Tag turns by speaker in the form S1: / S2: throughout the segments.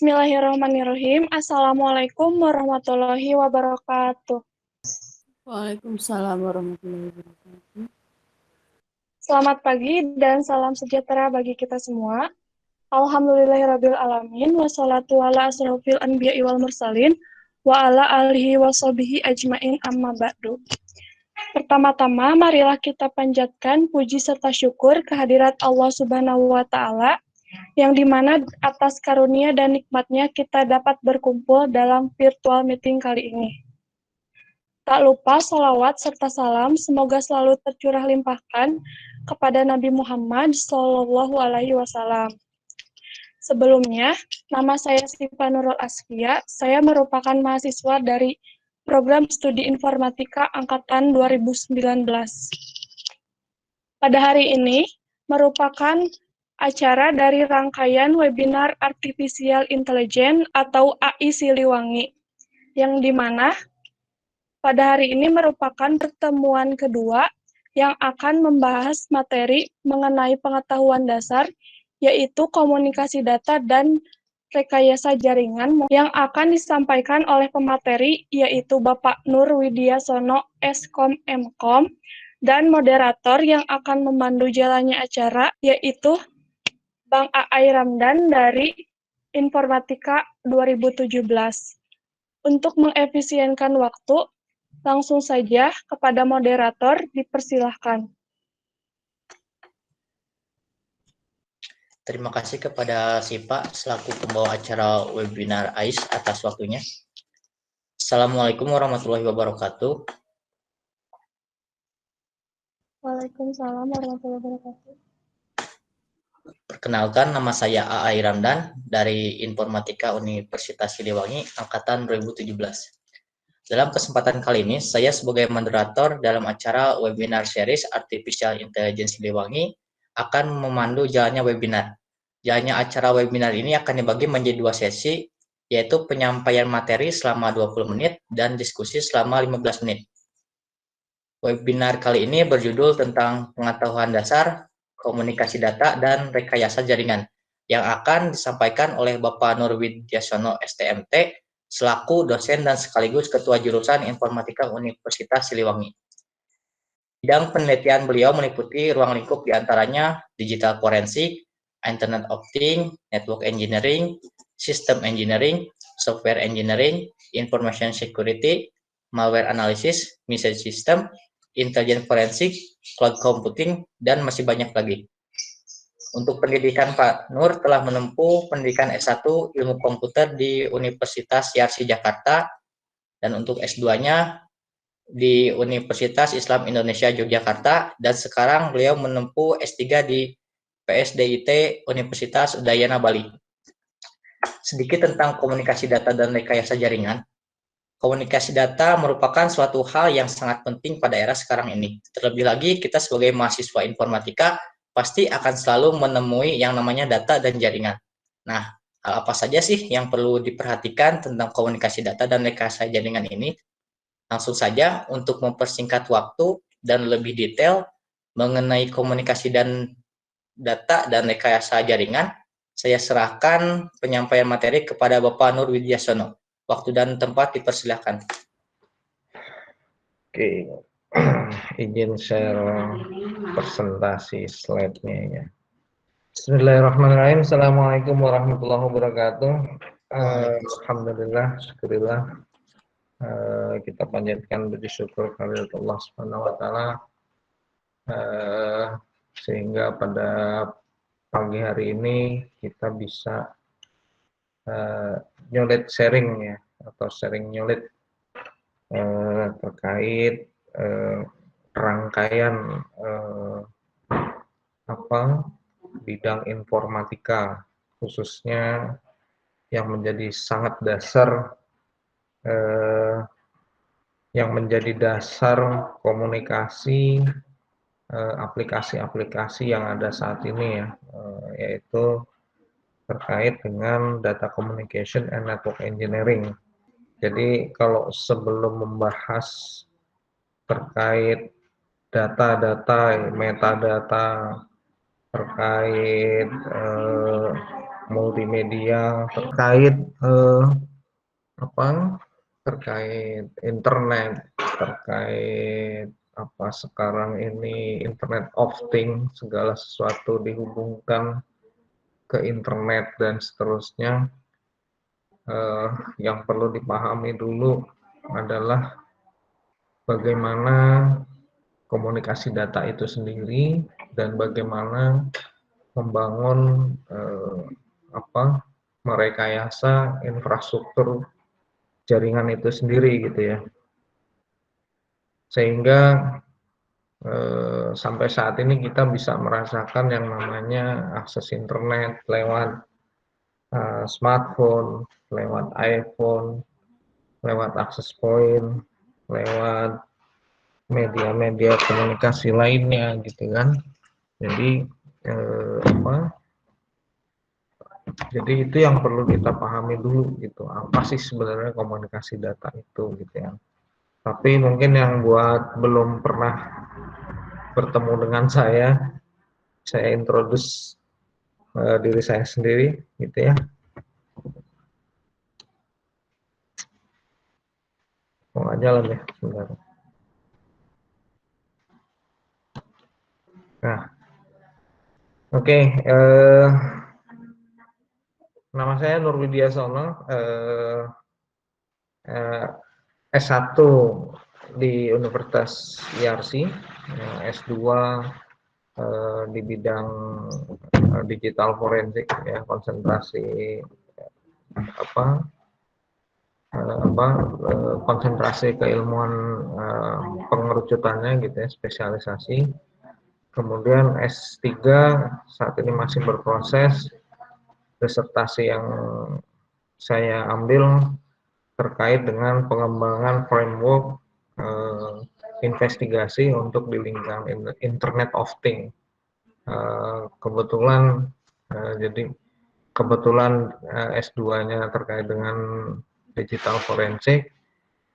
S1: Bismillahirrahmanirrahim. Assalamualaikum warahmatullahi wabarakatuh.
S2: Waalaikumsalam warahmatullahi wabarakatuh.
S1: Selamat pagi dan salam sejahtera bagi kita semua. Alhamdulillahirabbil alamin wassalatu ala asrofil anbiya'i wal mursalin wa ala alihi washabihi ajmain amma ba'du. Pertama-tama marilah kita panjatkan puji serta syukur kehadirat Allah Subhanahu wa taala yang dimana atas karunia dan nikmatnya kita dapat berkumpul dalam virtual meeting kali ini. Tak lupa sholawat serta salam semoga selalu tercurah limpahkan kepada Nabi Muhammad SAW. Sebelumnya, nama saya Siva Nurul Asfia, saya merupakan mahasiswa dari Program Studi Informatika Angkatan 2019. Pada hari ini, merupakan acara dari rangkaian webinar Artificial Intelligence atau AI Siliwangi, yang dimana pada hari ini merupakan pertemuan kedua yang akan membahas materi mengenai pengetahuan dasar, yaitu komunikasi data dan rekayasa jaringan yang akan disampaikan oleh pemateri, yaitu Bapak Nur Widyasono, Eskom Mkom, dan moderator yang akan memandu jalannya acara, yaitu Bang A'ai Ramdan dari Informatika 2017. Untuk mengefisienkan waktu, langsung saja kepada moderator, dipersilahkan.
S3: Terima kasih kepada Sipa selaku pembawa acara webinar AIS atas waktunya. Assalamualaikum warahmatullahi wabarakatuh.
S1: Waalaikumsalam warahmatullahi wabarakatuh.
S3: Perkenalkan, nama saya A'ai Ramdan dari Informatika Universitas Siliwangi Angkatan 2017. Dalam kesempatan kali ini, saya sebagai moderator dalam acara webinar series Artificial Intelligence Siliwangi akan memandu jalannya webinar. Jalannya acara webinar ini akan dibagi menjadi dua sesi, yaitu penyampaian materi selama 20 menit dan diskusi selama 15 menit. Webinar kali ini berjudul tentang pengetahuan dasar, komunikasi data, dan rekayasa jaringan, yang akan disampaikan oleh Bapak Nur Widyasono STMT, selaku dosen dan sekaligus Ketua Jurusan Informatika Universitas Siliwangi. Bidang penelitian beliau meliputi ruang lingkup diantaranya digital forensik, Internet of Things, network engineering, system engineering, software engineering, information security, malware analysis, message system, intelligent forensik, cloud computing, dan masih banyak lagi. Untuk pendidikan, Pak Nur telah menempuh pendidikan S1 Ilmu Komputer di Universitas Yarsi Jakarta, dan untuk S2-nya di Universitas Islam Indonesia Yogyakarta, dan sekarang beliau menempuh S3 di PSDIT Universitas Udayana Bali. Sedikit tentang komunikasi data dan rekayasa jaringan. Komunikasi data merupakan suatu hal yang sangat penting pada era sekarang ini. Terlebih lagi kita sebagai mahasiswa informatika pasti akan selalu menemui yang namanya data dan jaringan. Nah, hal apa saja sih yang perlu diperhatikan tentang komunikasi data dan rekayasa jaringan ini? Langsung saja, untuk mempersingkat waktu dan lebih detail mengenai komunikasi dan data dan rekayasa jaringan, saya serahkan penyampaian materi kepada Bapak Nur Widyasono. Waktu dan tempat dipersilahkan.
S4: Oke, izin share presentasi slide-nya ya. Bismillahirrahmanirrahim. Assalamualaikum warahmatullahi wabarakatuh. Alhamdulillah, syukurillah. Kita panjatkan puji syukur kehadirat Allah Subhanahu wa taala, sehingga pada pagi hari ini kita bisa nyulit sharing ya, atau sharing nyulit terkait rangkaian bidang informatika, khususnya yang menjadi sangat dasar, yang menjadi dasar komunikasi aplikasi-aplikasi yang ada saat ini ya, yaitu terkait dengan data communication and network engineering. Jadi kalau sebelum membahas terkait data-data, metadata, terkait multimedia terkait terkait internet, terkait apa sekarang ini Internet of Things, segala sesuatu dihubungkan ke internet dan seterusnya. Yang perlu dipahami dulu adalah bagaimana komunikasi data itu sendiri dan bagaimana membangun merekayasa infrastruktur jaringan itu sendiri gitu ya. Sehingga sampai saat ini kita bisa merasakan yang namanya akses internet lewat smartphone, lewat iPhone, lewat access point, lewat media-media komunikasi lainnya gitu kan. Jadi jadi itu yang perlu kita pahami dulu gitu. Apa sih sebenarnya komunikasi data itu gitu ya. Tapi mungkin yang buat belum pernah bertemu dengan saya introduce diri saya sendiri gitu ya. Mau nggak jalan ya sebenarnya. Nah, oke. Nama saya Nur Widyasono, S1 di Universitas IARSI, S2 di bidang digital forensik ya, konsentrasi konsentrasi keilmuan pengerucutannya gitu ya, spesialisasi. Kemudian S3 saat ini masih berproses, disertasi yang saya ambil terkait dengan pengembangan framework investigasi untuk di lingkungan Internet of Things. Kebetulan S2-nya terkait dengan digital forensik.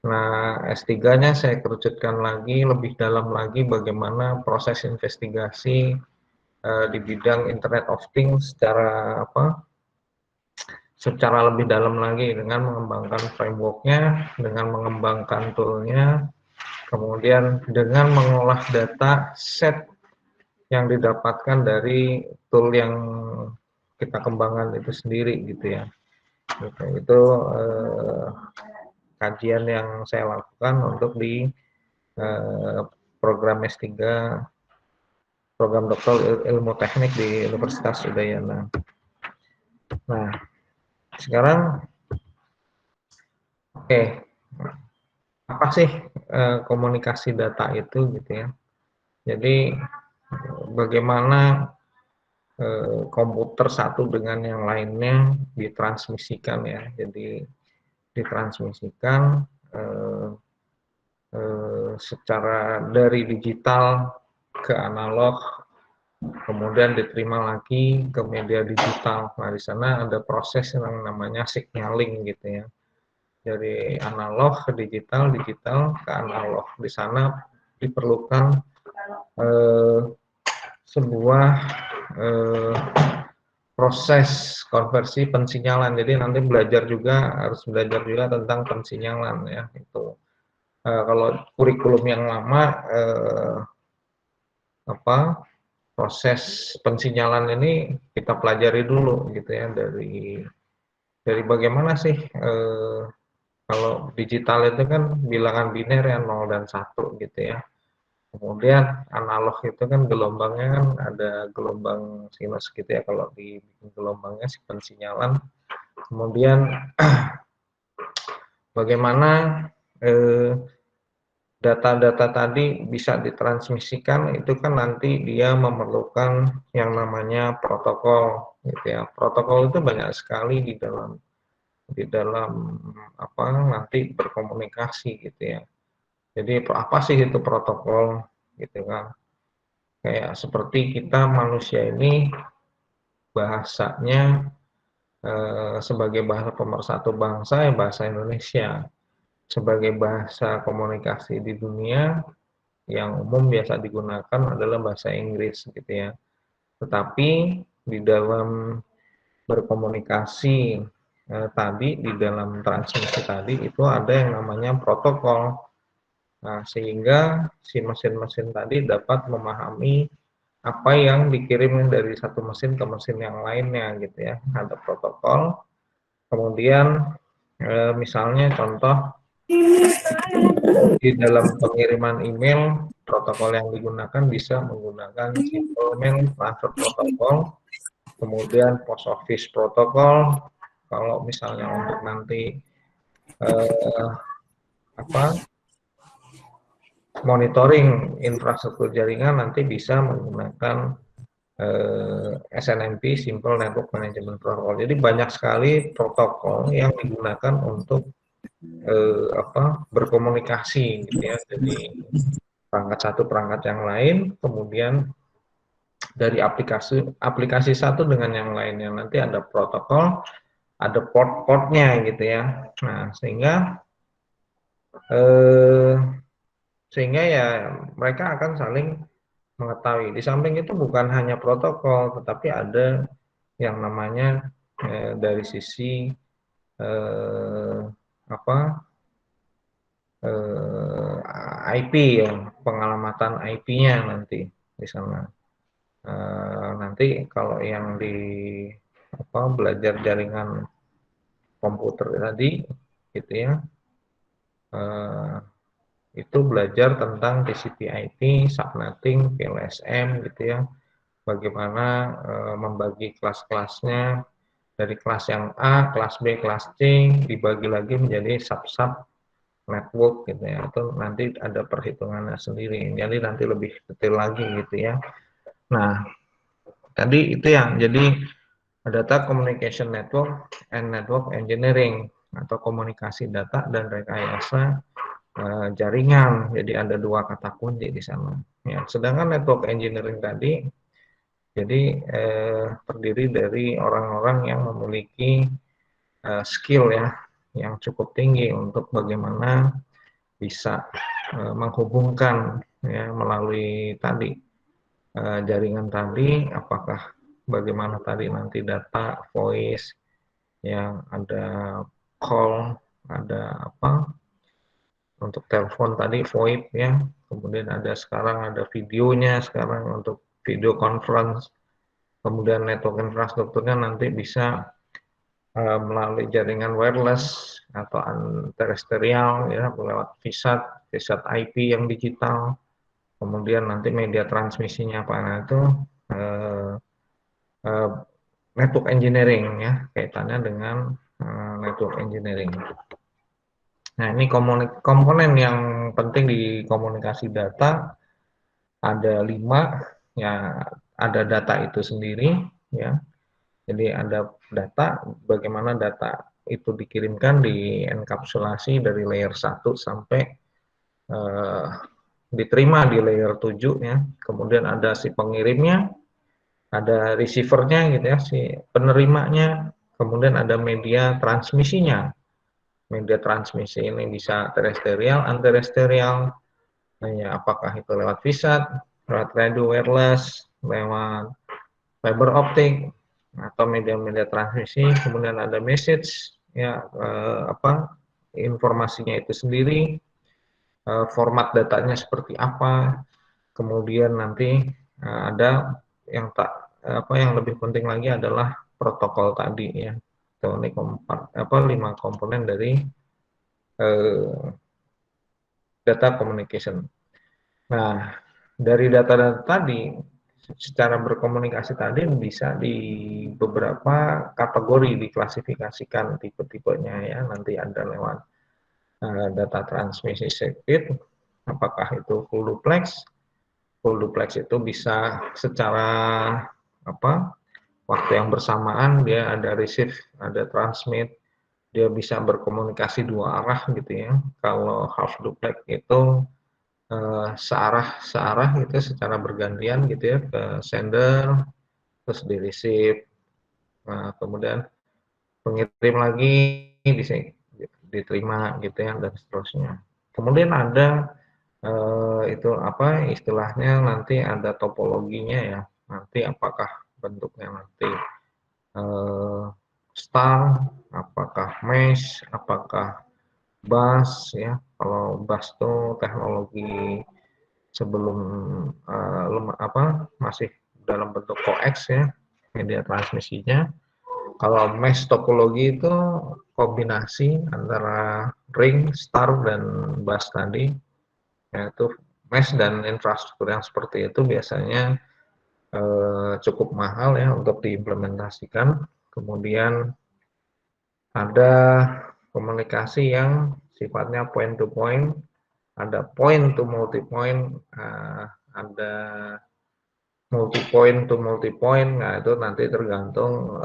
S4: Nah, S3-nya saya kerucutkan lagi, lebih dalam lagi bagaimana proses investigasi di bidang Internet of Things secara lebih dalam lagi dengan mengembangkan framework-nya, dengan mengembangkan tool-nya, kemudian dengan mengolah data set yang didapatkan dari tool yang kita kembangkan itu sendiri gitu ya. Itu kajian yang saya lakukan untuk di program S3, program doktor ilmu teknik di Universitas Udayana. Nah, sekarang apa sih komunikasi data itu gitu ya. Jadi bagaimana komputer satu dengan yang lainnya ditransmisikan ya. Jadi ditransmisikan secara dari digital ke analog, kemudian diterima lagi ke media digital. Nah, di sana ada proses yang namanya signaling gitu ya. Dari analog ke digital, digital ke analog. Di sana diperlukan sebuah proses konversi pensinyalan. Jadi nanti harus belajar juga tentang pensinyalan ya. Itu kalau kurikulum yang lama proses pensinyalan ini kita pelajari dulu gitu ya, dari bagaimana sih kalau digital itu kan bilangan biner ya 0 dan 1 gitu ya. Kemudian analog itu kan gelombangnya kan ada gelombang sinus gitu ya, kalau di gelombangnya si pensinyalan. Kemudian bagaimana data-data tadi bisa ditransmisikan, itu kan nanti dia memerlukan yang namanya protokol gitu ya. Protokol itu banyak sekali di dalam nanti berkomunikasi gitu ya. Jadi apa sih itu protokol gitu kan. Kayak seperti kita manusia ini bahasanya sebagai bahasa pemersatu bangsa ya bahasa Indonesia. Sebagai bahasa komunikasi di dunia yang umum biasa digunakan adalah bahasa Inggris gitu ya. Tetapi di dalam berkomunikasi tadi di dalam transmisi tadi itu ada yang namanya protokol. Nah, sehingga si mesin-mesin tadi dapat memahami apa yang dikirim dari satu mesin ke mesin yang lainnya gitu ya. Ada protokol. Kemudian misalnya contoh di dalam pengiriman email, protokol yang digunakan bisa menggunakan simple mail transfer protokol, kemudian post office protokol. Kalau misalnya untuk nanti monitoring infrastruktur jaringan, nanti bisa menggunakan SNMP, Simple Network Management Protocol. Jadi banyak sekali protokol yang digunakan untuk berkomunikasi gitu ya. Jadi perangkat satu perangkat yang lain, kemudian dari aplikasi satu dengan yang lainnya nanti ada protokol, ada port-portnya gitu ya. Nah, sehingga ya mereka akan saling mengetahui. Di samping itu bukan hanya protokol, tetapi ada yang namanya dari sisi IP ya, pengalamatan IP-nya nanti di sana. Nanti kalau yang di belajar jaringan komputer tadi gitu ya, itu belajar tentang TCP/IP, subnetting, PLSM gitu ya, bagaimana membagi kelas-kelasnya dari kelas yang A, kelas B, kelas C, dibagi lagi menjadi sub-sub network gitu ya, atau nanti ada perhitungannya sendiri, jadi nanti lebih detail lagi gitu ya. Nah, tadi itu yang jadi data communication network and network engineering, atau komunikasi data dan rekayasa jaringan. Jadi ada dua kata kunci di sana. Ya, sedangkan network engineering tadi jadi terdiri dari orang-orang yang memiliki skill ya yang cukup tinggi untuk bagaimana bisa menghubungkan ya melalui tadi jaringan tadi, apakah bagaimana tadi nanti data voice yang ada call, ada untuk telepon tadi VoIP ya, kemudian ada sekarang ada videonya sekarang untuk video conference, kemudian network infrastrukturnya nanti bisa melalui jaringan wireless atau terestrial ya lewat VSAT IP yang digital, kemudian nanti media transmisinya apa, nah itu network engineering ya, kaitannya dengan network engineering. Nah, ini komponen yang penting di komunikasi data ada 5 ya, ada data itu sendiri ya. Jadi ada data, bagaimana data itu dikirimkan, dienkapsulasi dari layer 1 sampai diterima di layer 7 ya. Kemudian ada si pengirimnya, ada receivernya gitu ya, si penerimanya, kemudian ada media transmisinya. Media transmisi ini bisa terestrial, anterestrial, ya, apakah itu lewat VSAT, lewat radio wireless, lewat fiber optik, atau media-media transmisi. Kemudian ada message, ya informasinya itu sendiri, format datanya seperti apa. Kemudian nanti ada yang yang lebih penting lagi adalah protokol tadi ya. Ini 5 komponen dari data communication. Nah, dari data-data tadi, secara berkomunikasi tadi bisa di beberapa kategori diklasifikasikan tipe-tipenya ya. Nanti ada lewat data transmisi circuit, apakah itu full duplex. Full duplex itu bisa secara waktu yang bersamaan, dia ada receive, ada transmit, dia bisa berkomunikasi dua arah gitu ya. Kalau half duplex itu searah gitu secara bergantian gitu ya, ke sender terus di receive, kemudian pengirim lagi bisa diterima gitu ya, dan seterusnya. Kemudian ada itu istilahnya nanti ada topologinya ya, nanti apakah bentuknya nanti eh, star, apakah mesh, apakah bus ya. Kalau bus itu teknologi sebelum masih dalam bentuk coax ya, media transmisinya. Kalau mesh topologi itu kombinasi antara ring, star, dan bus tadi, yaitu mesh dan infrastruktur yang seperti itu biasanya cukup mahal ya untuk diimplementasikan. Kemudian ada komunikasi yang sifatnya point to point, ada point to multi point, ada multi point to multi point. Nah, itu nanti tergantung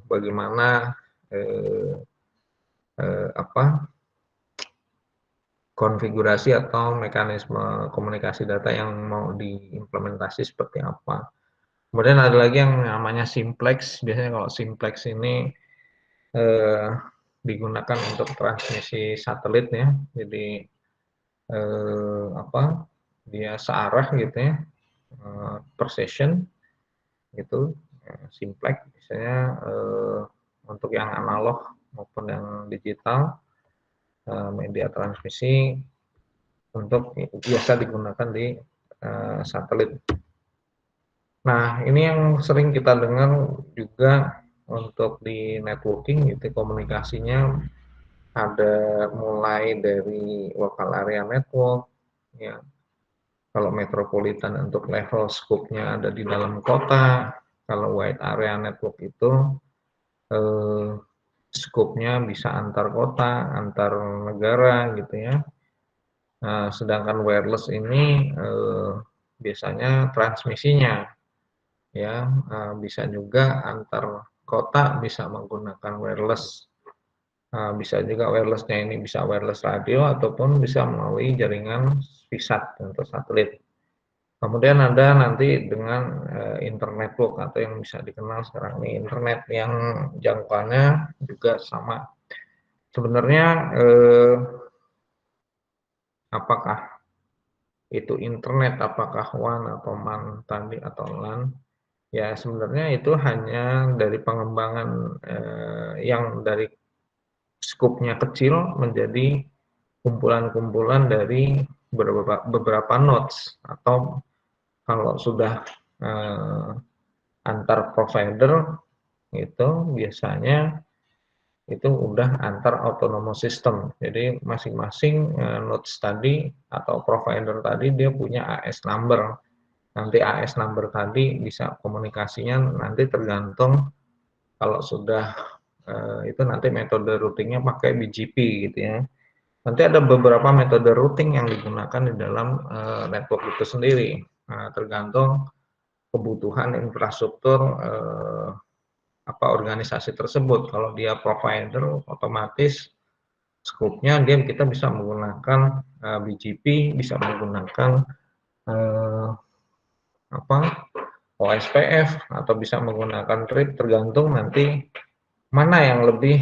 S4: bagaimana eh, apa konfigurasi atau mekanisme komunikasi data yang mau diimplementasi seperti apa. Kemudian ada lagi yang namanya simplex. Biasanya kalau simplex ini eh, digunakan untuk transmisi satelit ya. Jadi dia searah gitu ya, per session gitu. Simplex biasanya untuk yang analog maupun yang digital, media transmisi untuk biasa digunakan di satelit. Nah, ini yang sering kita dengar juga untuk di networking gitu, komunikasinya ada mulai dari local area network ya. Kalau metropolitan untuk level scope-nya ada di dalam kota. Kalau wide area network itu scope-nya bisa antar kota, antar negara gitu ya. Nah, sedangkan wireless ini biasanya transmisinya ya bisa juga antar kota, bisa menggunakan wireless. Bisa juga wirelessnya ini bisa wireless radio ataupun bisa melalui jaringan VSAT untuk satelit. Kemudian ada nanti dengan internet network atau yang bisa dikenal sekarang ini internet yang jangkauannya juga sama. Sebenarnya apakah itu internet, apakah WAN atau MAN tadi atau LAN, ya sebenarnya itu hanya dari pengembangan yang dari skupnya kecil menjadi kumpulan-kumpulan dari beberapa nodes, atau kalau sudah antar provider itu biasanya itu udah antar autonomous system. Jadi masing-masing nodes tadi atau provider tadi dia punya AS number. Nanti AS number tadi bisa komunikasinya nanti tergantung kalau sudah itu nanti metode routingnya pakai BGP gitu ya. Nanti ada beberapa metode routing yang digunakan di dalam network itu sendiri. Tergantung kebutuhan infrastruktur organisasi tersebut. Kalau dia provider, otomatis scope-nya kita bisa menggunakan BGP, bisa menggunakan OSPF atau bisa menggunakan RIP, tergantung nanti mana yang lebih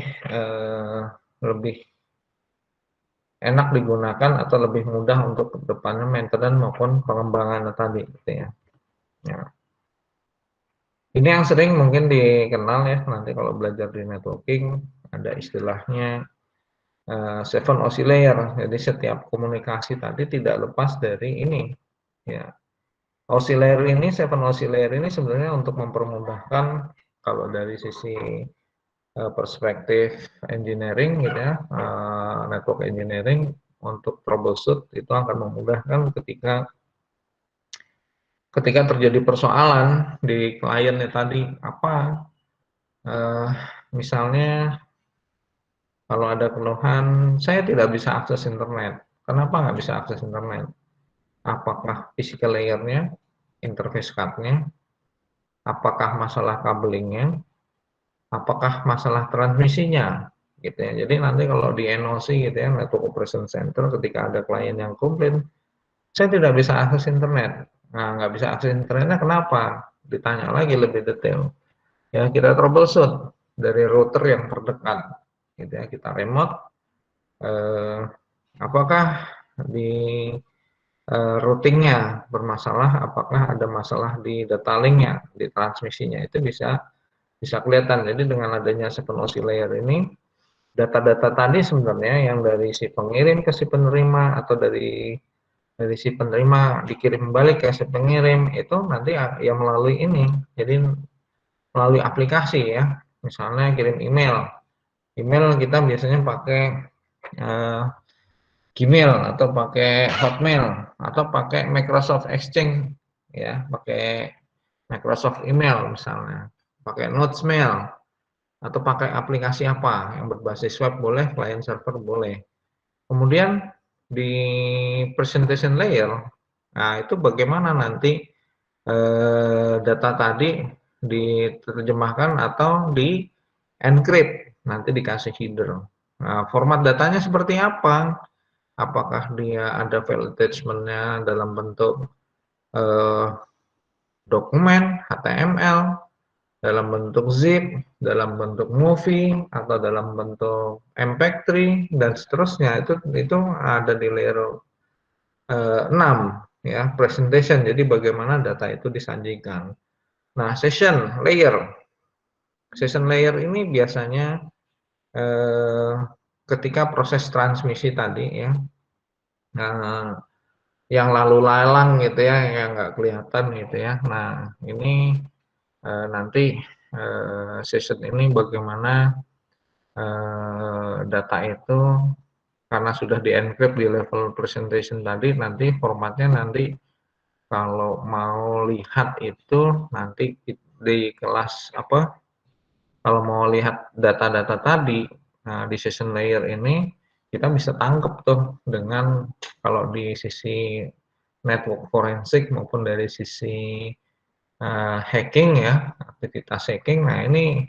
S4: enak digunakan atau lebih mudah untuk kedepannya maintenance maupun pengembangan tadi gitu ya. Ya. Ini yang sering mungkin dikenal ya nanti kalau belajar di networking, ada istilahnya 7 OSI layer. Jadi setiap komunikasi tadi tidak lepas dari ini ya. OSI layer ini, 7 OSI layer ini sebenarnya untuk mempermudahkan kalau dari sisi perspektif engineering gitu ya, network engineering, untuk troubleshoot itu akan memudahkan ketika terjadi persoalan di kliennya tadi, misalnya kalau ada keluhan saya tidak bisa akses internet. Kenapa nggak bisa akses internet? Apakah physical layer-nya, interface card-nya, apakah masalah kabelingnya, apakah masalah transmisinya gitu ya. Jadi nanti kalau di NOC gitu ya, Network Operation Center, ketika ada klien yang komplain, saya tidak bisa akses internet. Nah, nggak bisa akses internetnya kenapa? Ditanya lagi lebih detail. Ya, kita troubleshoot dari router yang terdekat gitu ya, kita remote apakah di routingnya bermasalah, apakah ada masalah di data linknya, di transmisinya, itu bisa bisa kelihatan. Jadi dengan adanya 7OC layer ini, data-data tadi sebenarnya yang dari si pengirim ke si penerima atau dari si penerima dikirim balik ke si pengirim itu nanti ya melalui ini. Jadi melalui aplikasi ya. Misalnya kirim email. Email kita biasanya pakai Gmail atau pakai Hotmail atau pakai Microsoft Exchange ya, pakai Microsoft Email misalnya, pakai Notesmail atau pakai aplikasi apa yang berbasis web boleh, client server boleh. Kemudian di presentation layer, nah itu bagaimana nanti data tadi diterjemahkan atau di encrypt, nanti dikasih header. Nah, format datanya seperti apa? Apakah dia ada file attachment-nya dalam bentuk dokumen, HTML, dalam bentuk zip, dalam bentuk movie, atau dalam bentuk MP3 dan seterusnya. Itu ada di layer 6 ya, presentation. Jadi bagaimana data itu disajikan. Nah, session layer ini biasanya ketika proses transmisi tadi ya, yang lalu lalang gitu ya, yang nggak kelihatan gitu ya. Nah, ini nanti session ini bagaimana data itu karena sudah di-encrypt di level presentation tadi, nanti formatnya nanti kalau mau lihat itu nanti di kelas apa, kalau mau lihat data-data tadi, nah di session layer ini kita bisa tangkap tuh dengan kalau di sisi network forensik maupun dari sisi hacking ya, aktivitas hacking. Nah ini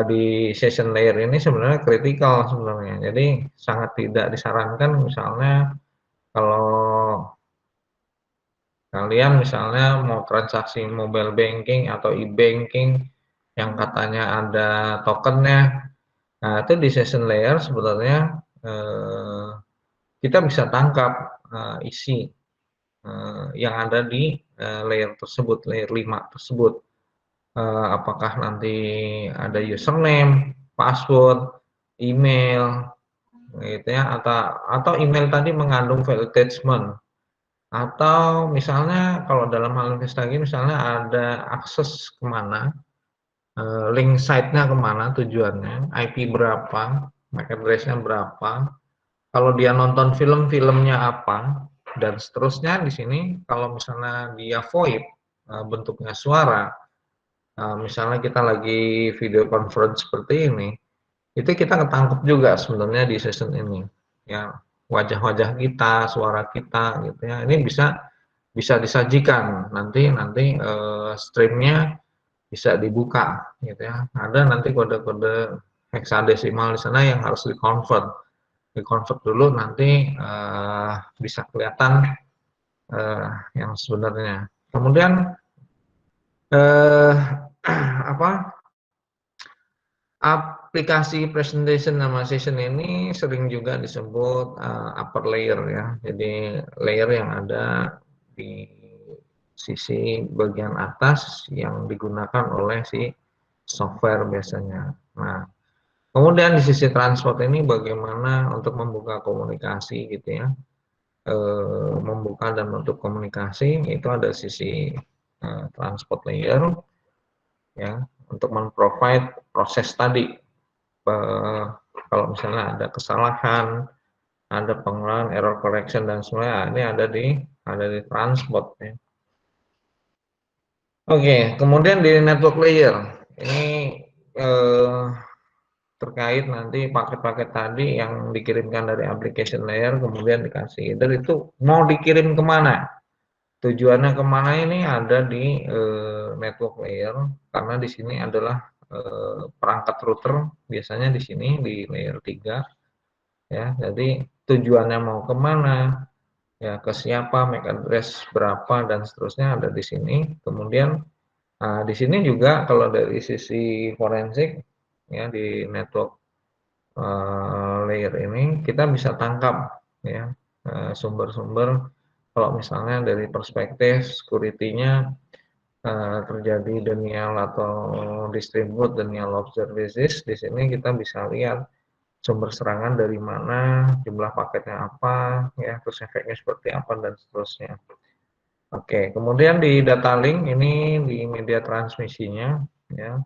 S4: di session layer ini sebenarnya kritikal sebenarnya. Jadi sangat tidak disarankan misalnya kalau kalian misalnya mau transaksi mobile banking atau e-banking yang katanya ada tokennya. Nah, itu di session layer sebenarnya kita bisa tangkap isi yang ada di layer tersebut, layer 5 tersebut. Apakah nanti ada username, password, email, gitu ya, atau email tadi mengandung file attachment, atau misalnya kalau dalam hal investasi misalnya ada akses kemana, link site-nya kemana tujuannya, IP berapa, MAC address-nya berapa, kalau dia nonton film-filmnya apa, dan seterusnya. Di sini kalau misalnya dia VoIP, bentuknya suara, misalnya kita lagi video conference seperti ini, itu kita ketangkep juga sebenarnya di session ini. Ya, wajah-wajah kita, suara kita, gitu ya. Ini bisa disajikan nanti streamnya bisa dibuka, gitu ya. Ada nanti kode-kode heksadesimal di sana yang harus dikonvert dulu nanti bisa kelihatan yang sebenarnya. Kemudian apa, aplikasi presentation nama session ini sering juga disebut upper layer ya. Jadi layer yang ada di sisi bagian atas yang digunakan oleh si software biasanya. Nah, kemudian di sisi transport ini bagaimana untuk membuka komunikasi gitu ya. Membuka dan menutup komunikasi itu ada sisi transport layer ya, untuk memprovide proses tadi. Kalau misalnya ada kesalahan, ada pengulangan, error correction dan semuanya, ini ada di transport ya. Oke, kemudian di network layer ini terkait nanti paket-paket tadi yang dikirimkan dari application layer kemudian dikasih header, itu mau dikirim kemana, tujuannya kemana, ini ada di network layer, karena di sini adalah perangkat router biasanya di sini di layer 3 ya. Jadi tujuannya mau kemana ya, ke siapa, MAC address berapa dan seterusnya ada di sini. Kemudian di sini juga kalau dari sisi forensik ya, di network layer ini kita bisa tangkap ya sumber-sumber. Kalau misalnya dari perspektif security-nya terjadi denial atau distribute denial of services, di sini kita bisa lihat sumber serangan dari mana, jumlah paketnya apa, ya, terus efeknya seperti apa dan seterusnya. Oke, kemudian di data link ini di media transmisinya, ya.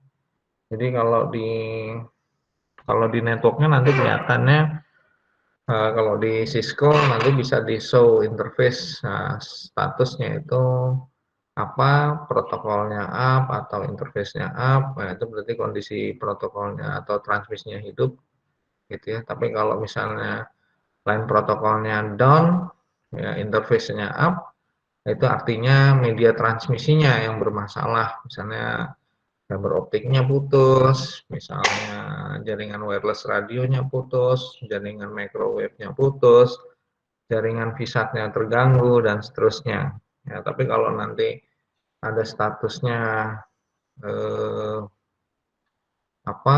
S4: Jadi kalau di networknya nanti kelihatannya kalau di Cisco nanti bisa di show interface, statusnya itu apa, protokolnya up atau interface-nya up, nah itu berarti kondisi protokolnya atau transmisinya hidup gitu ya. Tapi kalau misalnya line protokolnya down, ya interface-nya up, itu artinya media transmisinya yang bermasalah, misalnya fiber optiknya putus, misalnya jaringan wireless radionya putus, jaringan microwave-nya putus, jaringan VSAT-nya terganggu, dan seterusnya. Ya, tapi kalau nanti ada statusnya eh, apa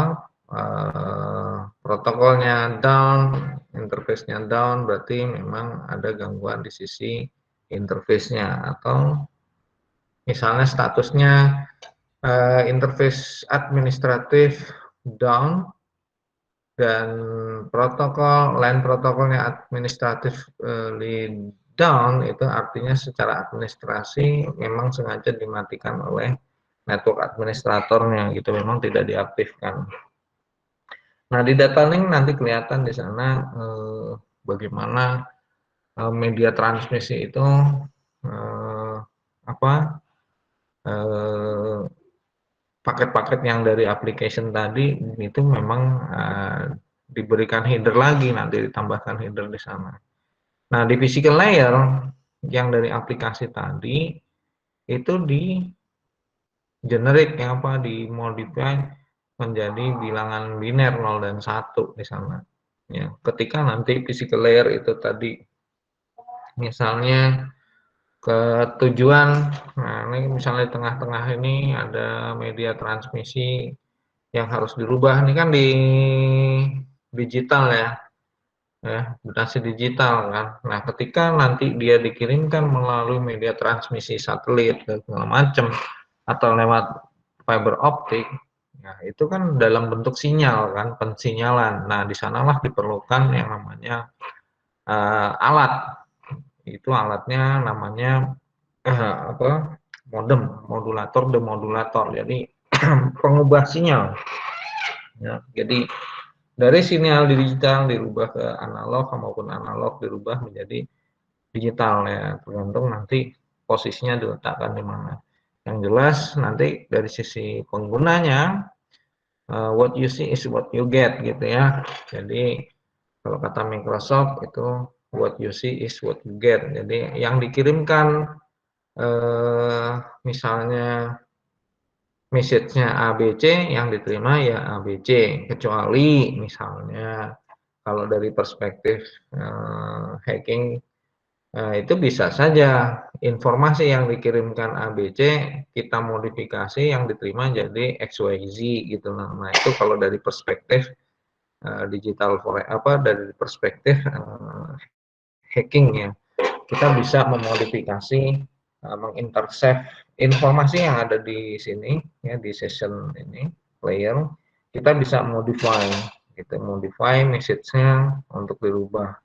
S4: protokolnya down, interface-nya down, berarti memang ada gangguan di sisi interface-nya, atau misalnya statusnya interface administratif down dan line protokolnya administratif down, itu artinya secara administrasi memang sengaja dimatikan oleh network administratornya gitu, memang tidak diaktifkan. Nah, di data link nanti kelihatan di sana bagaimana media transmisi itu paket-paket yang dari application tadi itu memang diberikan header lagi, nanti ditambahkan header di sana. Nah, di physical layer yang dari aplikasi tadi itu di generate yang dimodify menjadi bilangan biner 0 dan 1 di sana. Ya, ketika nanti physical layer itu tadi misalnya ke tujuan, nah ini misalnya di tengah-tengah ini ada media transmisi yang harus dirubah, ini kan di digital ya, mutasi digital kan. Nah, ketika nanti dia dikirimkan melalui media transmisi satelit dan segala macam atau lewat fiber optik, nah itu kan dalam bentuk sinyal kan, pensinyalan. Nah, di sanalah diperlukan yang namanya alat. Itu alatnya namanya modem, modulator, demodulator. Jadi pengubah sinyal. Ya, jadi dari sinyal digital dirubah ke analog, maupun analog dirubah menjadi digital ya, tergantung nanti posisinya diletakkan di mana. Yang jelas nanti dari sisi penggunanya, what you see is what you get gitu ya. Jadi kalau kata Microsoft itu what you see is what you get. Jadi yang dikirimkan misalnya message-nya ABC, yang diterima ya ABC, kecuali misalnya kalau dari perspektif hacking itu bisa saja informasi yang dikirimkan ABC kita modifikasi yang diterima jadi XYZ gitu. Nah, itu kalau dari perspektif digital dari perspektif hacking ya, kita bisa memodifikasi mengintercept informasi yang ada di sini ya, di session ini layer, kita bisa modify message-nya untuk dirubah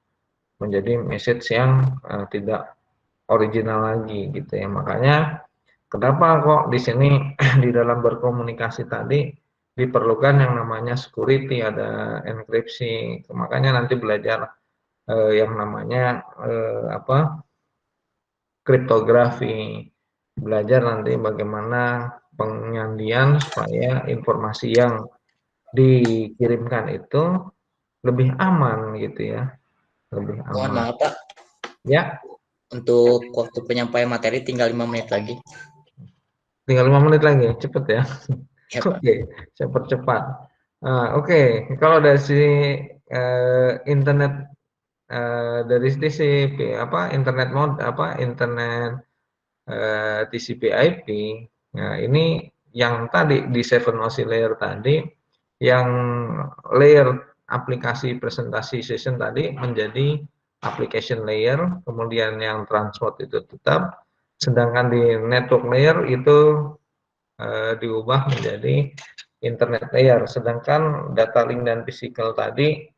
S4: menjadi message yang tidak original lagi gitu ya. Makanya kenapa kok di sini di dalam berkomunikasi tadi diperlukan yang namanya security, ada enkripsi. Makanya nanti belajar yang namanya kriptografi, belajar nanti bagaimana penyandian supaya informasi yang dikirimkan itu lebih aman gitu ya, lebih
S3: Mohon
S4: aman.
S3: maaf Pak,
S4: Ya,
S3: untuk waktu penyampaian materi tinggal 5 menit lagi.
S4: tinggal 5 menit lagi, cepet ya.
S3: Ya Pak.
S4: Oke, saya percepat. Oke, kalau dari sisi internet dari sisi internet internet TCP/IP, nah ini yang tadi di 7OC layer tadi, yang layer aplikasi presentasi session tadi menjadi application layer, kemudian yang transport itu tetap Sedangkan di network layer itu diubah menjadi internet layer. Sedangkan data link dan physical tadi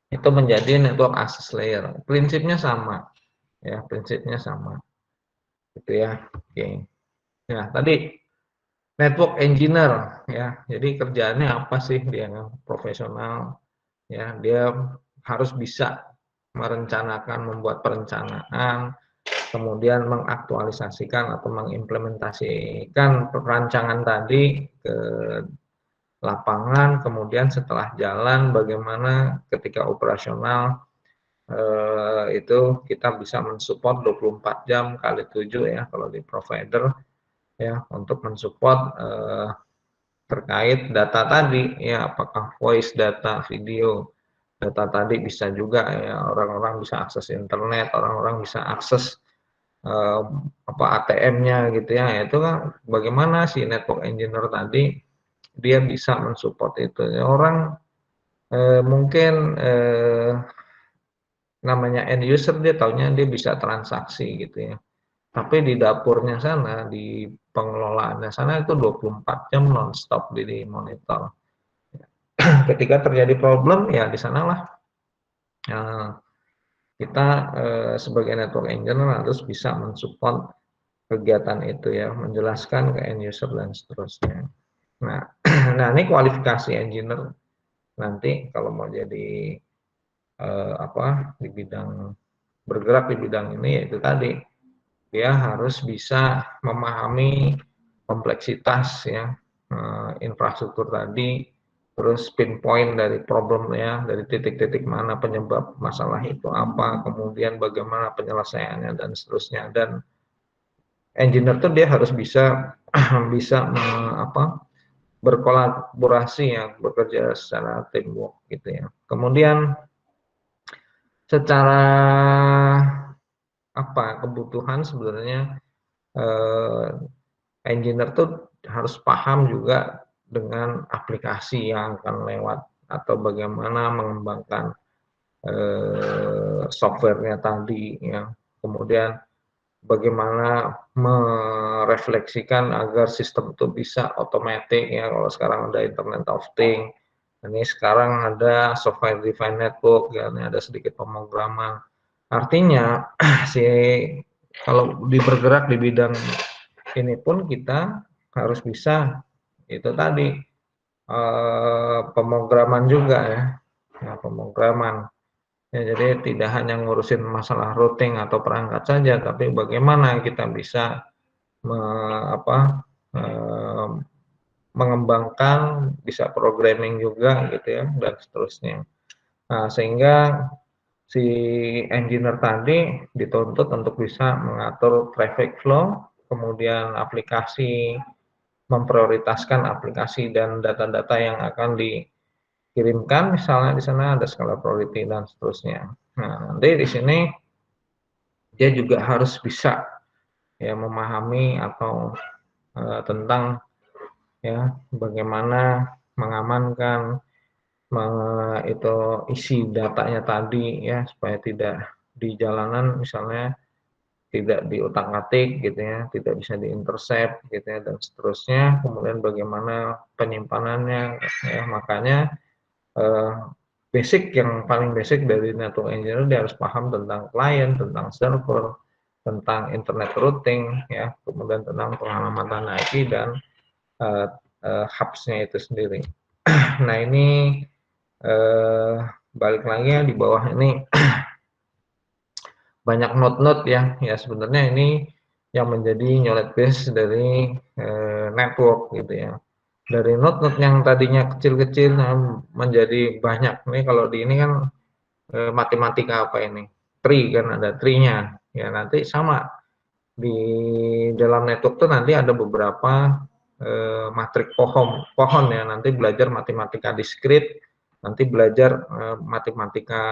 S4: itu menjadi network access layer. Prinsipnya sama, ya, prinsipnya sama. Gitu ya. Oke. Nah, tadi network engineer, ya. Jadi kerjaannya apa sih dia? Profesional, ya. Dia harus bisa merencanakan, membuat perencanaan, kemudian mengaktualisasikan atau mengimplementasikan perancangan tadi ke lapangan, kemudian setelah jalan bagaimana ketika operasional itu kita bisa mensupport 24 jam kali 7 ya kalau di provider ya untuk mensupport terkait data tadi ya, apakah voice, data, video. Data tadi bisa juga ya orang-orang bisa akses internet, orang-orang bisa akses apa ATM-nya gitu ya. Itu kan bagaimana si network engineer tadi dia bisa mensupport itu. Ya, orang mungkin namanya end user dia taunya dia bisa transaksi gitu ya. Tapi di dapurnya sana, di pengelolaannya sana itu 24 jam non-stop di monitor. Ketika terjadi problem ya di sanalah kita sebagai network engineer harus bisa mensupport kegiatan itu ya, menjelaskan ke end user dan seterusnya. Nah, nah ini kualifikasi engineer nanti kalau mau jadi apa di bidang bergerak di bidang ini yaitu tadi dia harus bisa memahami kompleksitas ya infrastruktur tadi, terus pinpoint dari problemnya, dari titik-titik mana penyebab masalah itu apa, kemudian bagaimana penyelesaiannya dan seterusnya. Dan engineer tuh dia harus bisa bisa apa berkolaborasi ya, bekerja secara teamwork gitu ya. Kemudian secara apa kebutuhan sebenarnya engineer tuh harus paham juga dengan aplikasi yang akan lewat atau bagaimana mengembangkan softwarenya tadi ya. Kemudian bagaimana merefleksikan agar sistem itu bisa otomatis ya. Kalau sekarang ada Internet of Things, ini sekarang ada software defined network ya, ini ada sedikit pemrograman. Artinya si kalau bergerak di bidang ini pun kita harus bisa itu tadi pemrograman juga ya, pemrograman. Ya, jadi tidak hanya ngurusin masalah routing atau perangkat saja, tapi bagaimana kita bisa mengembangkan, bisa programming juga gitu ya, dan seterusnya. Nah, sehingga si engineer tadi dituntut untuk bisa mengatur traffic flow, kemudian aplikasi, memprioritaskan aplikasi dan data-data yang akan dikirimkan, misalnya di sana ada skala priority dan seterusnya. Nah, nanti di sini dia juga harus bisa ya memahami atau tentang ya bagaimana mengamankan itu isi datanya tadi ya supaya tidak di jalanan misalnya tidak diutak-atik gitu ya, tidak bisa diintercept gitu ya dan seterusnya. Kemudian bagaimana penyimpanannya ya, makanya basic yang paling basic dari network engineer dia harus paham tentang client, tentang server, tentang internet routing ya, kemudian tentang pengalamatan IP dan hubs-nya itu sendiri. Nah ini balik lagi ya di bawah ini banyak node-node ya, ya sebenarnya ini yang menjadi knowledge base dari network gitu ya. Dari node-node yang tadinya kecil-kecil menjadi banyak. Ini kalau di ini kan matematika apa ini? Tree kan ada tree-nya. Ya nanti sama di dalam network tuh nanti ada beberapa matrik pohon ya. Nanti belajar matematika diskrit, nanti belajar matematika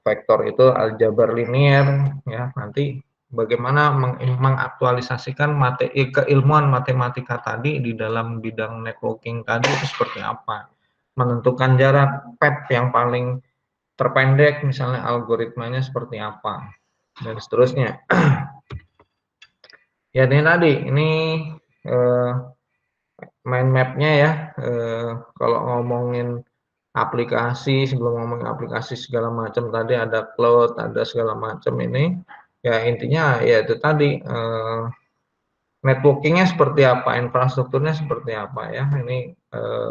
S4: vektor itu aljabar linier ya. Nanti bagaimana mengaktualisasikan keilmuan matematika tadi di dalam bidang networking tadi itu seperti apa, menentukan jarak path yang paling terpendek misalnya algoritmanya seperti apa dan seterusnya. Ya ini tadi, ini mind map-nya ya. Kalau ngomongin aplikasi, sebelum ngomongin aplikasi segala macam tadi ada cloud, ada segala macam ini. Ya intinya ya itu tadi, networking-nya seperti apa, infrastrukturnya seperti apa ya. Ini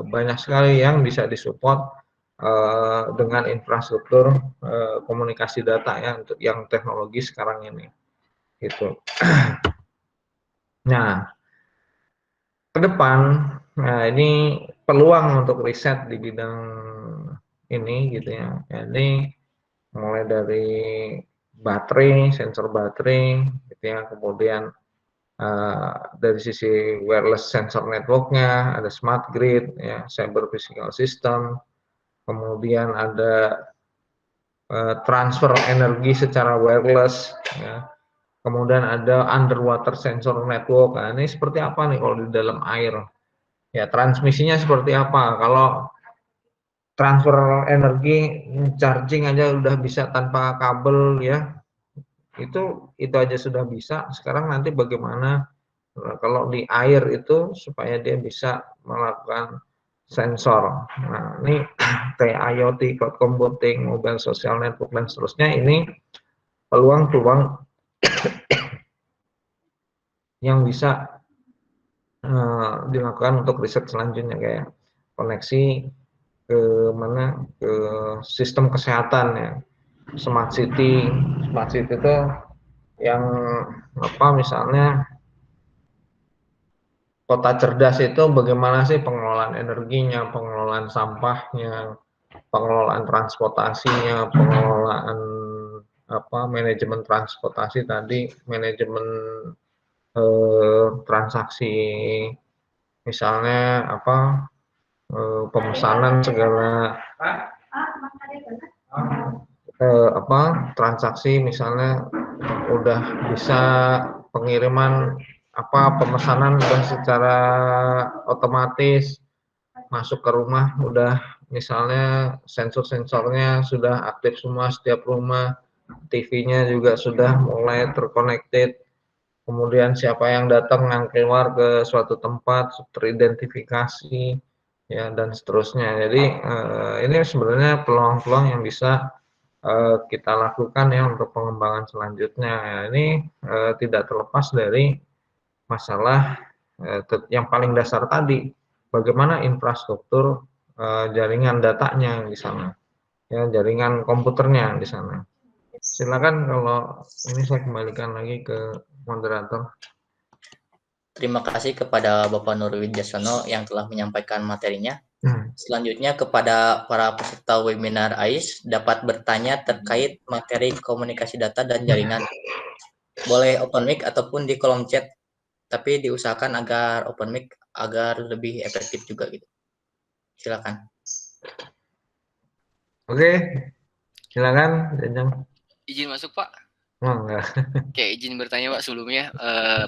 S4: banyak sekali yang bisa disupport dengan infrastruktur komunikasi data ya untuk yang teknologi sekarang ini. Gitu. Nah, ke depan, nah ini peluang untuk riset di bidang ini gitu ya. Jadi mulai dari baterai, sensor baterai, gitu ya. Kemudian dari sisi wireless sensor networknya, ada smart grid, ya, cyber physical system, kemudian ada transfer energi secara wireless, ya. Kemudian ada underwater sensor network. Nah, ini seperti apa nih kalau di dalam air? Ya, transmisinya seperti apa? Kalau transfer energi, charging aja udah bisa tanpa kabel ya. Itu aja sudah bisa. Sekarang nanti bagaimana kalau di air itu supaya dia bisa melakukan sensor. Nah, ini kayak IoT, cloud computing, mobile social network dan seterusnya, ini peluang-peluang yang bisa dilakukan untuk riset selanjutnya, kayak koneksi ke mana, ke sistem kesehatan ya, smart city. Smart city itu yang apa, misalnya kota cerdas itu bagaimana sih pengelolaan energinya, pengelolaan sampahnya, pengelolaan transportasinya, pengelolaan apa, manajemen transportasi tadi, manajemen transaksi, misalnya apa, pemesanan segala apa, transaksi misalnya udah bisa pengiriman apa, pemesanan udah secara otomatis masuk ke rumah, udah misalnya sensor-sensornya sudah aktif semua setiap rumah, TV-nya juga sudah mulai terconnected, kemudian siapa yang datang yang keluar ke suatu tempat teridentifikasi ya, dan seterusnya. Jadi ini sebenarnya peluang-peluang yang bisa kita lakukan ya untuk pengembangan selanjutnya. Ya, ini tidak terlepas dari masalah yang paling dasar tadi, bagaimana infrastruktur jaringan datanya di sana, ya, jaringan komputernya di sana. Silakan, kalau ini saya kembalikan lagi ke moderator.
S3: Terima kasih kepada Bapak Nurwidyasono yang telah menyampaikan materinya. Selanjutnya kepada para peserta webinar AIS dapat bertanya terkait materi komunikasi data dan jaringan. Boleh open mic ataupun di kolom chat, tapi diusahakan agar open mic agar lebih efektif juga gitu. Silakan.
S4: Oke, silakan, Jajang.
S5: Izin masuk, Pak.
S4: Oh, enggak.
S5: Oke, izin bertanya, Pak, sebelumnya.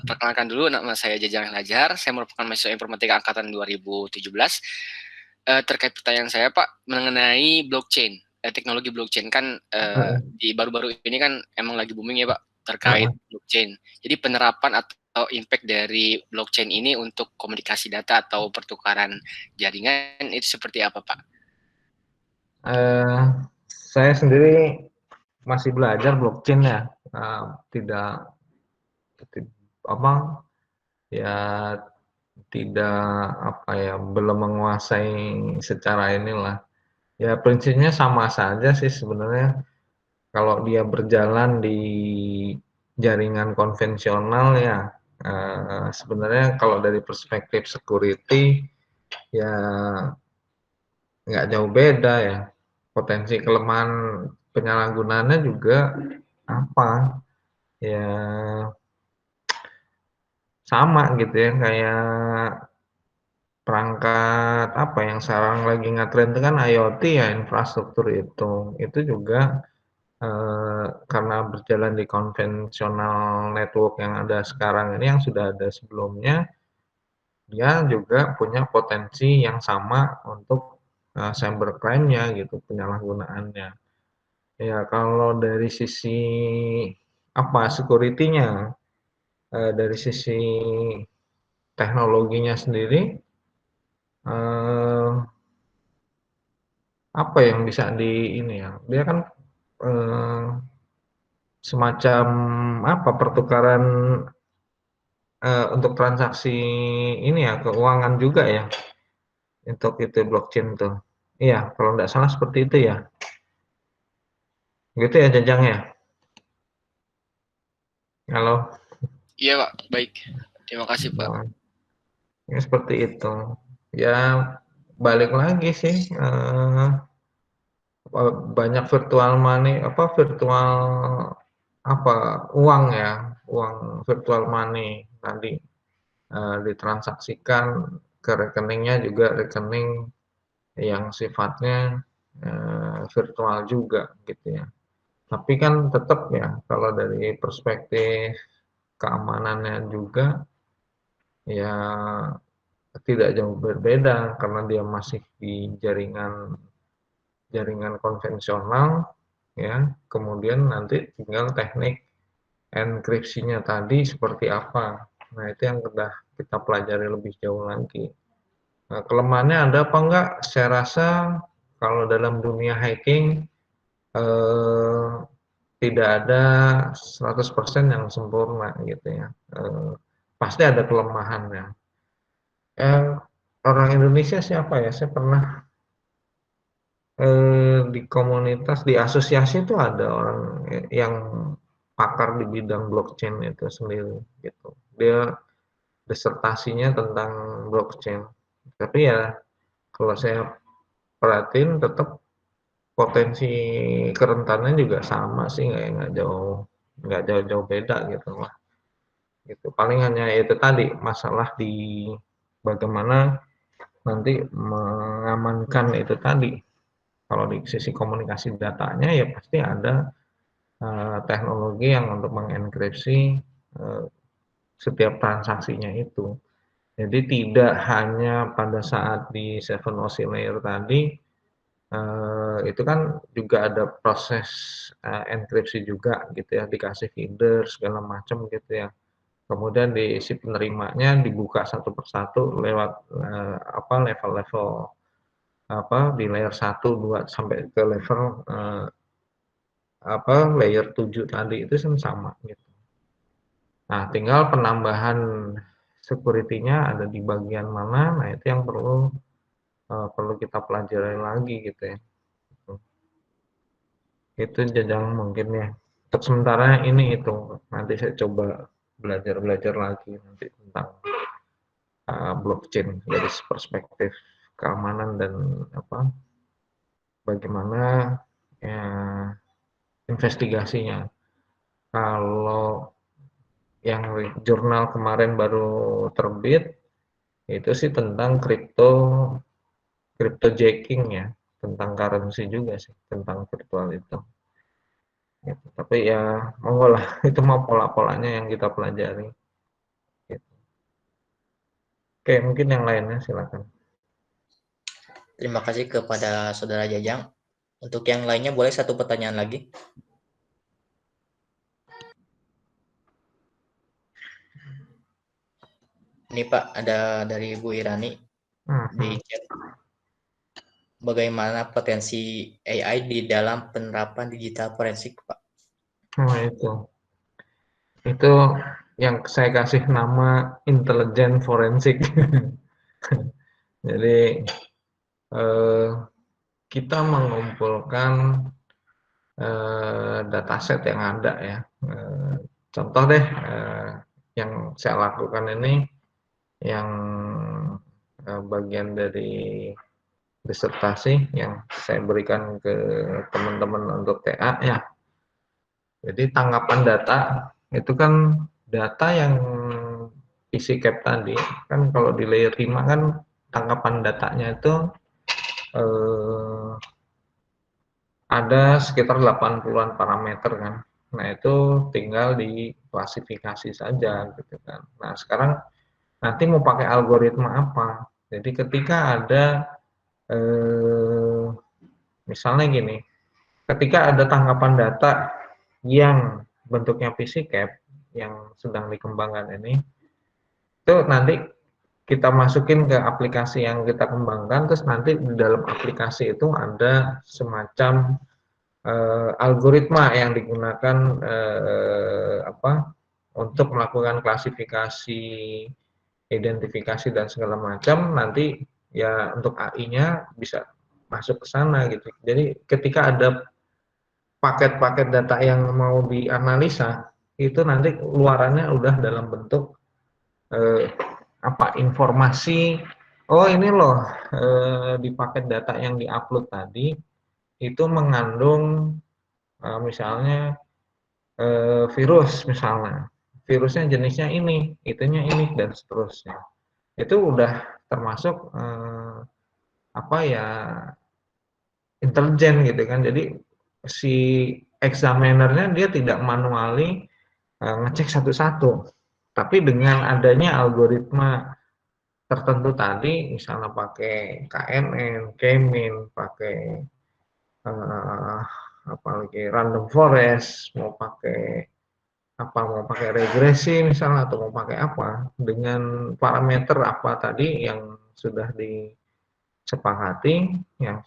S5: Perkenalkan dulu, nama saya Jajang Lajar. Saya merupakan mahasiswa informatika angkatan 2017. Terkait pertanyaan saya, Pak, mengenai blockchain, teknologi blockchain kan di baru-baru ini kan emang lagi booming ya, Pak, terkait blockchain. Jadi penerapan atau impact dari blockchain ini untuk komunikasi data atau pertukaran jaringan itu seperti apa, Pak?
S4: Saya sendiri masih belajar blockchain ya, tidak apa ya, tidak apa ya, belum menguasai secara inilah. Ya prinsipnya sama saja sih sebenarnya. Kalau dia berjalan di jaringan konvensional ya, sebenarnya kalau dari perspektif security ya nggak jauh beda ya. Potensi kelemahan penyalahgunaannya juga apa ya, sama gitu ya, kayak perangkat apa yang sekarang lagi ngetren itu kan IoT ya, infrastruktur itu juga karena berjalan di konvensional network yang ada sekarang ini, yang sudah ada sebelumnya, dia juga punya potensi yang sama untuk cybercrime-nya gitu, penyalahgunaannya. Ya kalau dari sisi apa security-nya, dari sisi teknologinya sendiri, apa yang bisa di ini ya, dia kan semacam apa, pertukaran untuk transaksi ini ya, keuangan juga ya, untuk itu blockchain tuh. Iya, kalau nggak salah seperti itu ya. Gitu ya Jajang ya? Halo?
S5: Iya Pak, baik. Terima kasih Pak.
S4: Oh, ya seperti itu. Ya, balik lagi sih, banyak virtual money, virtual uang ya, uang virtual money tadi ditransaksikan ke rekeningnya juga rekening yang sifatnya virtual juga gitu ya. Tapi kan tetap ya, kalau dari perspektif keamanannya juga ya tidak jauh berbeda karena dia masih di jaringan konvensional ya. Kemudian nanti tinggal teknik enkripsinya tadi seperti apa. Nah, itu yang sudah kita pelajari lebih jauh lagi. Nah, kelemahannya ada apa enggak? Saya rasa kalau dalam dunia hacking eh, tidak ada 100% yang sempurna gitu ya. Pasti ada kelemahannya. Orang Indonesia siapa ya? Saya pernah di komunitas, di asosiasi itu ada orang yang pakar di bidang blockchain itu sendiri gitu. Dia disertasinya tentang blockchain. Tapi ya kalau saya perhatiin tetap potensi kerentanannya juga sama sih, nggak jauh-jauh beda gitu lah. Gitu. Paling hanya itu tadi masalah di bagaimana nanti mengamankan itu tadi. Kalau di sisi komunikasi datanya ya pasti ada teknologi yang untuk mengenkripsi setiap transaksinya itu. Jadi tidak hanya pada saat di 7oC layer tadi, itu kan juga ada proses enkripsi juga gitu ya, dikasih header segala macam gitu ya. Kemudian di si penerimanya dibuka satu persatu lewat level-level di layer 1, 2 sampai ke level layer 7 tadi itu sama gitu. Nah, tinggal penambahan security-nya ada di bagian mana, nah itu yang perlu kita pelajari lagi gitu ya. Itu Jajang mungkin ya. Untuk sementara ini itu, nanti saya coba belajar lagi nanti tentang blockchain dari perspektif keamanan dan bagaimana ya, investigasinya. Kalau yang jurnal kemarin baru terbit itu sih tentang cryptojacking ya, tentang currency juga sih, tentang virtual itu. Gitu. Tapi ya monggo lah, itu mau pola-polanya yang kita pelajari. Gitu. Oke, mungkin yang lainnya silakan.
S3: Terima kasih kepada Saudara Jajang. Untuk yang lainnya boleh satu pertanyaan lagi. Ini Pak, ada dari Bu Irani di chat. Bagaimana potensi AI di dalam penerapan digital forensik, Pak?
S4: Oh, itu yang saya kasih nama intelijen forensik. Jadi kita mengumpulkan dataset yang ada ya. Contoh deh yang saya lakukan ini, yang bagian dari disertasi yang saya berikan ke teman-teman untuk TA ya. Jadi tangkapan data itu kan data yang isi cap tadi kan, kalau di layer 5 kan tangkapan datanya itu ada sekitar 80-an parameter kan. Nah, itu tinggal diklasifikasi saja gitu kan. Nah, sekarang nanti mau pakai algoritma apa? Jadi ketika ada misalnya gini, ketika ada tangkapan data yang bentuknya PCCap yang sedang dikembangkan ini, itu nanti kita masukin ke aplikasi yang kita kembangkan, terus nanti di dalam aplikasi itu ada semacam algoritma yang digunakan untuk melakukan klasifikasi, identifikasi dan segala macam. Nanti ya untuk AI-nya bisa masuk ke sana gitu. Jadi ketika ada paket-paket data yang mau dianalisa, itu nanti luarannya udah dalam bentuk informasi. Oh ini loh, di paket data yang diupload tadi itu mengandung misalnya virus misalnya, virusnya jenisnya ini, itunya ini dan seterusnya. Itu udah termasuk intelijen gitu kan. Jadi si examinernya dia tidak manually ngecek satu-satu, tapi dengan adanya algoritma tertentu tadi, misalnya pakai KNN, K-mean, pakai apalagi random forest, mau pakai regresi misalnya, atau mau pakai apa, dengan parameter apa tadi yang sudah disepakati, yang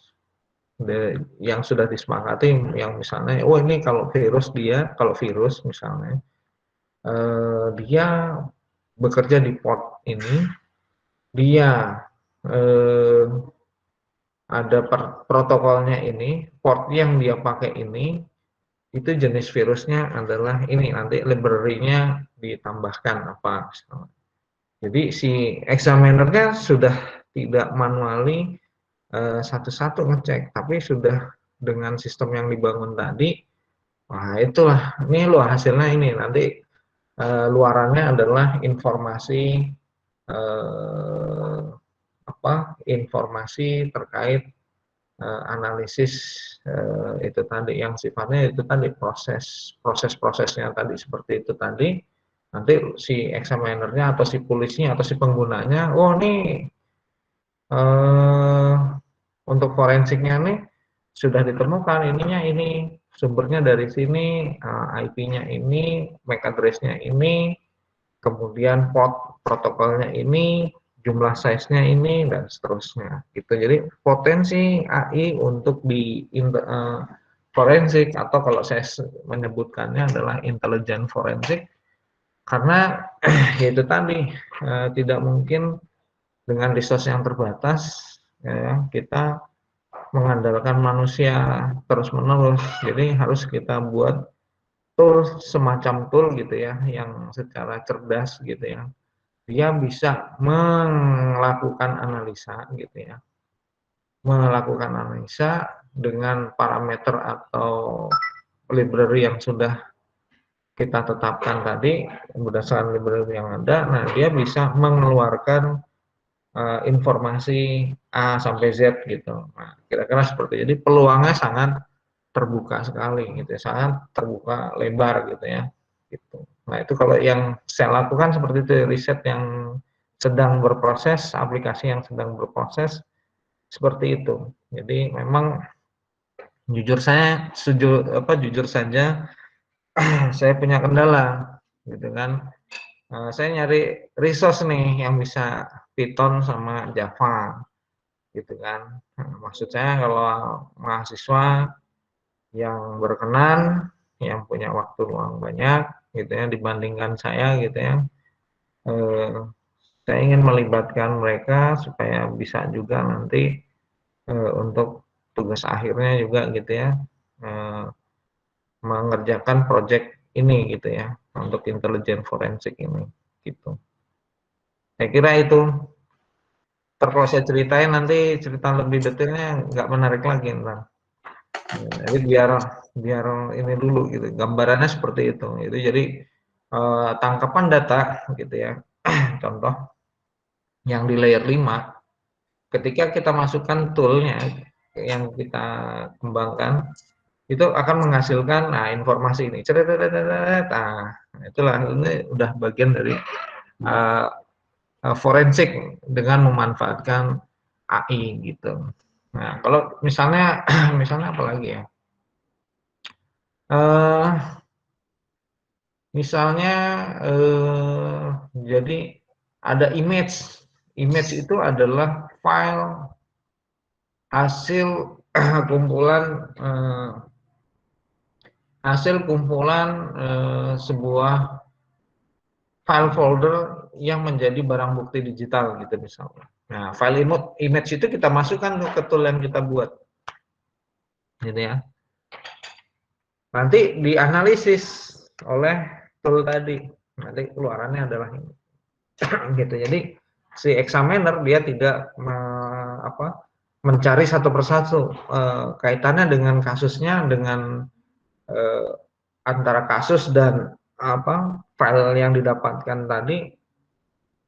S4: sudah disepakati, yang misalnya, oh ini kalau virus misalnya, dia bekerja di port ini, dia ada protokolnya ini, port yang dia pakai ini, itu jenis virusnya adalah ini, nanti library-nya ditambahkan apa misalnya. Jadi si examinernya sudah tidak manually satu-satu ngecek, tapi sudah dengan sistem yang dibangun tadi, wah itulah, ini loh hasilnya ini, nanti luarannya adalah informasi informasi terkait analisis itu tadi, yang sifatnya itu tadi proses-prosesnya tadi seperti itu tadi. Nanti si examinernya atau si polisinya atau si penggunanya, oh nih untuk forensiknya nih sudah ditemukan ininya ini, sumbernya dari sini, IP-nya ini, MAC address-nya ini, kemudian port protokolnya ini, jumlah size-nya ini, dan seterusnya gitu. Jadi potensi AI untuk di forensik, atau kalau saya menyebutkannya adalah intelijen forensik, karena itu tadi tidak mungkin dengan resource yang terbatas ya, kita mengandalkan manusia terus-menerus. Jadi harus kita buat tool, semacam tool gitu ya, yang secara cerdas gitu ya, dia bisa melakukan analisa gitu ya, dengan parameter atau library yang sudah kita tetapkan tadi, berdasarkan library yang ada. Nah, dia bisa mengeluarkan informasi A sampai Z gitu. Nah, kira-kira seperti itu. Jadi peluangnya sangat terbuka sekali gitu ya, sangat terbuka lebar gitu ya. Gitu. Nah, itu kalau yang saya lakukan seperti itu, riset yang sedang berproses, aplikasi yang sedang berproses seperti itu. Jadi memang jujur saja saya punya kendala gitu kan. Saya nyari resource nih yang bisa Python sama Java gitu kan. Maksud saya kalau mahasiswa yang berkenan, yang punya waktu luang banyak gitu ya, dibandingkan saya gitu ya, saya ingin melibatkan mereka supaya bisa juga nanti untuk tugas akhirnya juga gitu ya, mengerjakan proyek ini gitu ya, untuk intelijen forensik ini gitu. Saya kira itu. Kalau saya ceritain nanti cerita lebih detailnya nggak menarik lagi ntar. Jadi biar ini dulu gitu, gambarannya seperti itu. Itu jadi tangkapan data gitu ya. Contoh yang di layer 5, ketika kita masukkan toolnya yang kita kembangkan, itu akan menghasilkan informasi ini. Nah, itulah, ini udah bagian dari forensik dengan memanfaatkan AI gitu. Nah, kalau misalnya apa lagi ya? Misalnya jadi ada image. Image itu adalah file hasil kumpulan sebuah file folder yang menjadi barang bukti digital gitu misalnya. Nah, file image itu kita masukkan ke tool yang kita buat. Gitu ya. Nanti dianalisis oleh tool tadi. Nanti keluarannya adalah ini. Gitu. Jadi si examiner dia tidak mencari satu persatu kaitannya dengan kasusnya dengan antara kasus dan file yang didapatkan tadi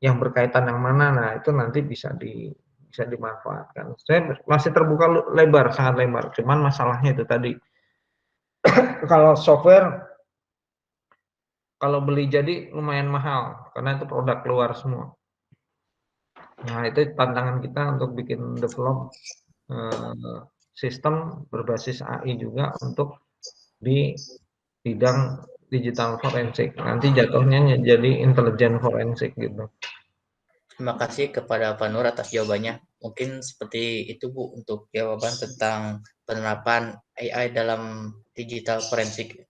S4: yang berkaitan yang mana. Nah, itu nanti bisa dimanfaatkan. Saya masih terbuka lebar, sangat lebar. Cuman masalahnya itu tadi. Kalau software kalau beli jadi lumayan mahal karena itu produk keluar semua. Nah, itu tantangan kita untuk bikin develop sistem berbasis AI juga untuk di bidang digital forensik. Nanti jatuhnya jadi intelijen forensik gitu.
S3: Terima kasih kepada Pak Nur atas jawabannya. Mungkin seperti itu Bu untuk jawaban tentang penerapan AI dalam digital forensik.